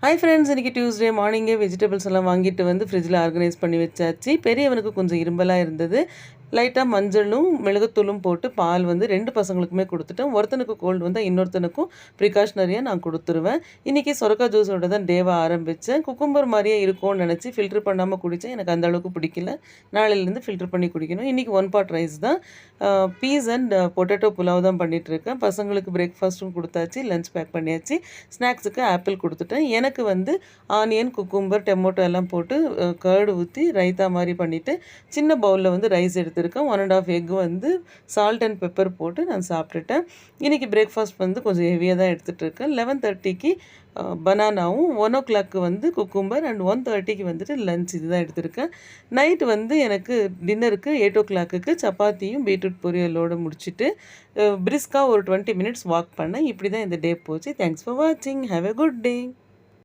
Hi friends, இன்றைக்கி Tuesday மார்னிங்கே vegetables எல்லாம் வாங்கிட்டு வந்து ஃப்ரிட்ஜில் ஆர்கனைஸ் பண்ணி வச்சாச்சு. பெரியவனுக்கு கொஞ்சம் இரும்பலாக இருந்தது. லைட்டாக மஞ்சளும் மிளகுத்தூளும் போட்டு பால் வந்து 2 பசங்களுக்குமே கொடுத்துட்டேன். ஒருத்தனுக்கு கோல்டு வந்தால் இன்னொருத்தனுக்கும் ப்ரிகாஷனரியாக நான் கொடுத்துருவேன். இன்றைக்கி சொரக்கா ஜூஸோட தான் டேவை ஆரம்பித்தேன். குக்கும்பர் மாதிரியே இருக்கும்னு நினச்சி ஃபில்ட்ரு பண்ணாமல் குடித்தேன். எனக்கு அந்த அளவுக்கு பிடிக்கல. நாளையிலேருந்து ஃபில்ட்ரு பண்ணி குடிக்கணும். இன்றைக்கி 1 பாட் ரைஸ் தான். பீஸ் அண்ட் பொட்டேட்டோ புலாவ் தான் பண்ணிகிட்ருக்கேன். பசங்களுக்கு பிரேக்ஃபாஸ்ட்டும் கொடுத்தாச்சு, லஞ்ச் பேக் பண்ணியாச்சு. ஸ்நாக்ஸுக்கு ஆப்பிள் கொடுத்துட்டேன். எனக்கு வந்து ஆனியன், குக்கும்பர், டொமேட்டோ எல்லாம் போட்டு கர்டு ஊற்றி ரைத்தா மாதிரி பண்ணிவிட்டு சின்ன பவுலில் வந்து ரைஸ் எடுத்துருக்கேன். 1 1/2 எக் வந்து சால்ட் அண்ட் பெப்பர் போட்டு நான் சாப்பிட்டுட்டேன். இன்றைக்கி பிரேக்ஃபாஸ்ட் வந்து கொஞ்சம் ஹெவியாக தான் எடுத்துகிட்டு இருக்கேன். 11:30க்கு பனானாவும், 1 o'clock வந்து குக்கும்பர் அண்ட் 1:30க்கு வந்துட்டு லஞ்ச் இது தான் எடுத்திருக்கேன். நைட்டு வந்து எனக்கு டின்னருக்கு 8 o'clockக்கு சப்பாத்தியும் பீட்ரூட் பொரியலோடு முடிச்சுட்டு பிரிஸ்காக ஒரு 20 minutes வாக் பண்ணேன். இப்படி தான் இந்த டே போச்சு. தேங்க்ஸ் ஃபார் வாட்சிங். Have a good day.